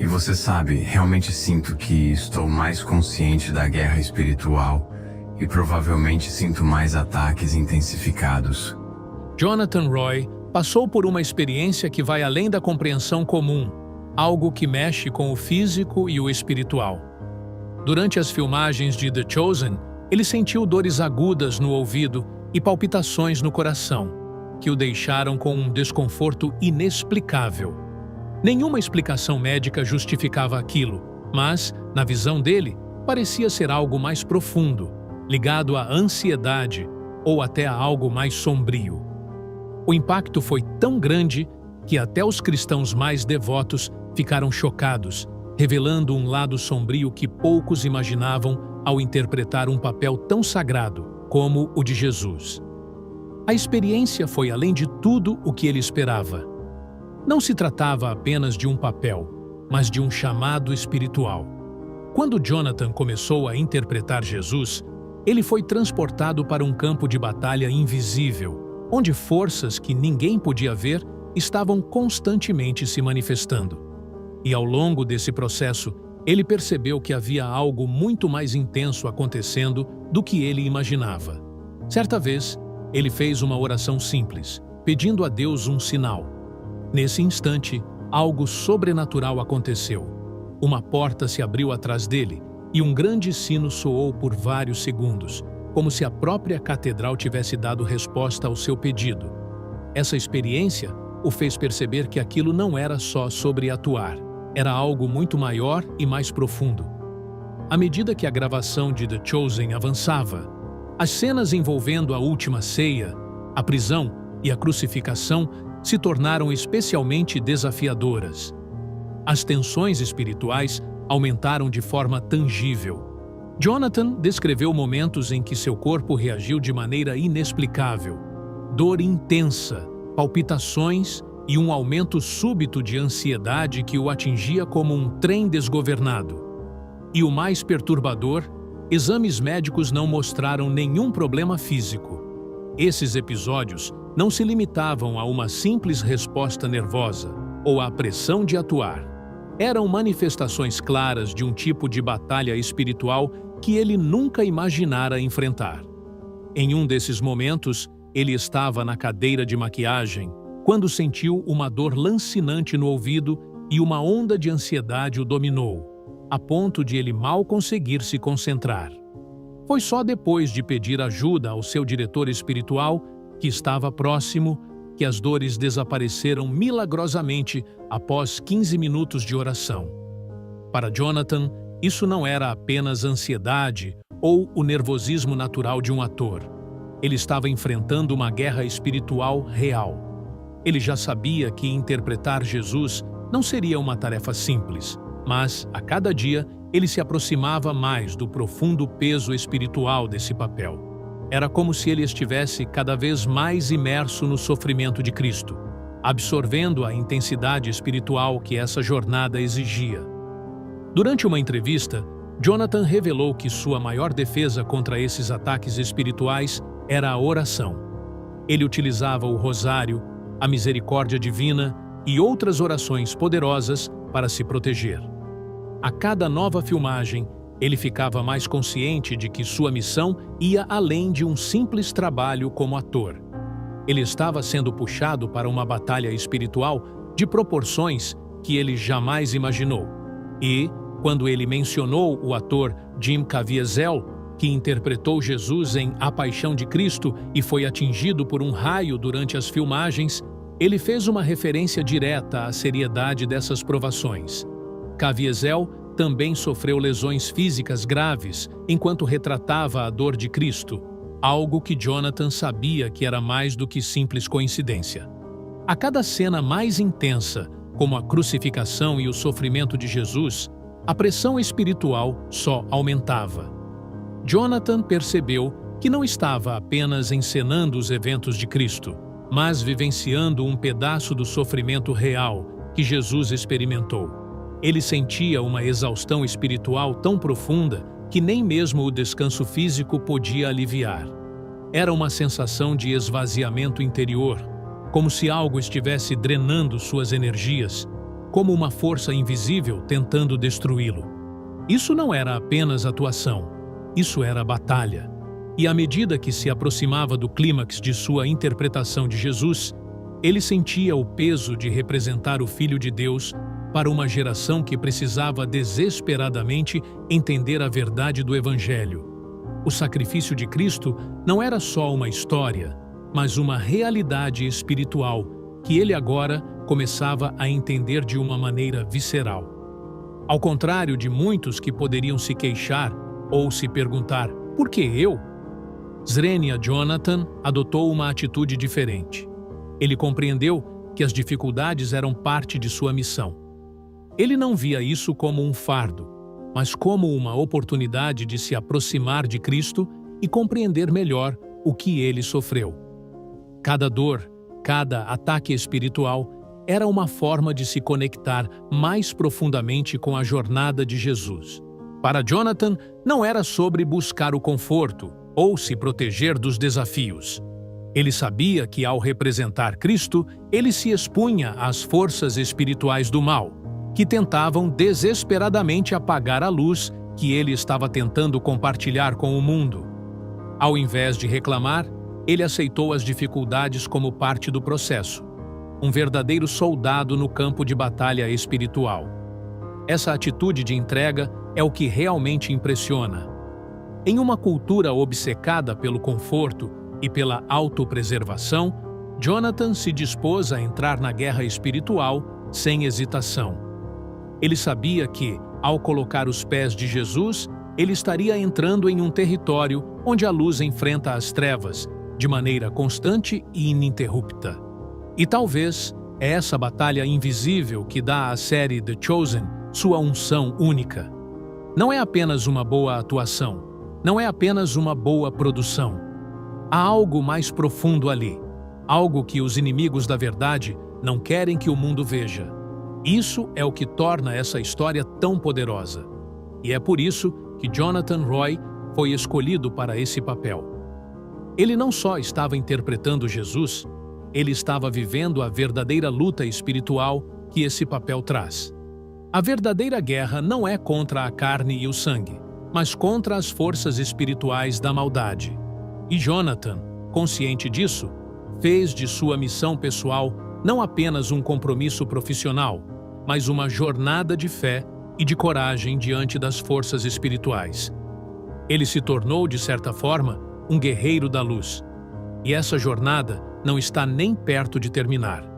E você sabe, realmente sinto que estou mais consciente da guerra espiritual e provavelmente sinto mais ataques intensificados. Jonathan Roy passou por uma experiência que vai além da compreensão comum, algo que mexe com o físico e o espiritual. Durante as filmagens de The Chosen, ele sentiu dores agudas no ouvido e palpitações no coração, que o deixaram com um desconforto inexplicável. Nenhuma explicação médica justificava aquilo, mas, na visão dele, parecia ser algo mais profundo, ligado à ansiedade ou até a algo mais sombrio. O impacto foi tão grande que até os cristãos mais devotos ficaram chocados, revelando um lado sombrio que poucos imaginavam ao interpretar um papel tão sagrado como o de Jesus. A experiência foi além de tudo o que ele esperava. Não se tratava apenas de um papel, mas de um chamado espiritual. Quando Jonathan começou a interpretar Jesus, ele foi transportado para um campo de batalha invisível, onde forças que ninguém podia ver estavam constantemente se manifestando. E ao longo desse processo, ele percebeu que havia algo muito mais intenso acontecendo do que ele imaginava. Certa vez, ele fez uma oração simples, pedindo a Deus um sinal. Nesse instante, algo sobrenatural aconteceu. Uma porta se abriu atrás dele e um grande sino soou por vários segundos, como se a própria catedral tivesse dado resposta ao seu pedido. Essa experiência o fez perceber que aquilo não era só sobre atuar, era algo muito maior e mais profundo. À medida que a gravação de The Chosen avançava, as cenas envolvendo a última ceia, a prisão e a crucificação se tornaram especialmente desafiadoras. As tensões espirituais aumentaram de forma tangível. Jonathan descreveu momentos em que seu corpo reagiu de maneira inexplicável. Dor intensa, palpitações e um aumento súbito de ansiedade que o atingia como um trem desgovernado. E o mais perturbador, exames médicos não mostraram nenhum problema físico. Esses episódios não se limitavam a uma simples resposta nervosa ou à pressão de atuar. Eram manifestações claras de um tipo de batalha espiritual que ele nunca imaginara enfrentar. Em um desses momentos, ele estava na cadeira de maquiagem quando sentiu uma dor lancinante no ouvido e uma onda de ansiedade o dominou, a ponto de ele mal conseguir se concentrar. Foi só depois de pedir ajuda ao seu diretor espiritual, que estava próximo, que as dores desapareceram milagrosamente após 15 minutos de oração. Para Jonathan, isso não era apenas ansiedade ou o nervosismo natural de um ator. Ele estava enfrentando uma guerra espiritual real. Ele já sabia que interpretar Jesus não seria uma tarefa simples, mas, a cada dia, ele se aproximava mais do profundo peso espiritual desse papel. Era como se ele estivesse cada vez mais imerso no sofrimento de Cristo, absorvendo a intensidade espiritual que essa jornada exigia. Durante uma entrevista, Jonathan revelou que sua maior defesa contra esses ataques espirituais era a oração. Ele utilizava o rosário, a misericórdia divina e outras orações poderosas para se proteger. A cada nova filmagem, ele ficava mais consciente de que sua missão ia além de um simples trabalho como ator. Ele estava sendo puxado para uma batalha espiritual de proporções que ele jamais imaginou. E, quando ele mencionou o ator Jim Caviezel, que interpretou Jesus em A Paixão de Cristo e foi atingido por um raio durante as filmagens, ele fez uma referência direta à seriedade dessas provações. Caviezel também sofreu lesões físicas graves enquanto retratava a dor de Cristo, algo que Jonathan sabia que era mais do que simples coincidência. A cada cena mais intensa, como a crucificação e o sofrimento de Jesus, a pressão espiritual só aumentava. Jonathan percebeu que não estava apenas encenando os eventos de Cristo, mas vivenciando um pedaço do sofrimento real que Jesus experimentou. Ele sentia uma exaustão espiritual tão profunda que nem mesmo o descanso físico podia aliviar. Era uma sensação de esvaziamento interior, como se algo estivesse drenando suas energias, como uma força invisível tentando destruí-lo. Isso não era apenas atuação, isso era batalha. E à medida que se aproximava do clímax de sua interpretação de Jesus, ele sentia o peso de representar o Filho de Deus para uma geração que precisava desesperadamente entender a verdade do Evangelho. O sacrifício de Cristo não era só uma história, mas uma realidade espiritual que ele agora começava a entender de uma maneira visceral. Ao contrário de muitos que poderiam se queixar ou se perguntar, por que eu? Srenia Jonathan adotou uma atitude diferente. Ele compreendeu que as dificuldades eram parte de sua missão. Ele não via isso como um fardo, mas como uma oportunidade de se aproximar de Cristo e compreender melhor o que ele sofreu. Cada dor, cada ataque espiritual era uma forma de se conectar mais profundamente com a jornada de Jesus. Para Jonathan, não era sobre buscar o conforto ou se proteger dos desafios. Ele sabia que, ao representar Cristo, ele se expunha às forças espirituais do mal, que tentavam desesperadamente apagar a luz que ele estava tentando compartilhar com o mundo. Ao invés de reclamar, ele aceitou as dificuldades como parte do processo, um verdadeiro soldado no campo de batalha espiritual. Essa atitude de entrega é o que realmente impressiona. Em uma cultura obcecada pelo conforto e pela autopreservação, Jonathan se dispôs a entrar na guerra espiritual sem hesitação. Ele sabia que, ao colocar os pés de Jesus, ele estaria entrando em um território onde a luz enfrenta as trevas, de maneira constante e ininterrupta. E talvez é essa batalha invisível que dá à série The Chosen sua unção única. Não é apenas uma boa atuação, não é apenas uma boa produção. Há algo mais profundo ali, algo que os inimigos da verdade não querem que o mundo veja. Isso é o que torna essa história tão poderosa. E é por isso que Jonathan Roy foi escolhido para esse papel. Ele não só estava interpretando Jesus, ele estava vivendo a verdadeira luta espiritual que esse papel traz. A verdadeira guerra não é contra a carne e o sangue, mas contra as forças espirituais da maldade. E Jonathan, consciente disso, fez de sua missão pessoal não apenas um compromisso profissional, mas uma jornada de fé e de coragem diante das forças espirituais. Ele se tornou, de certa forma, um guerreiro da luz. E essa jornada não está nem perto de terminar.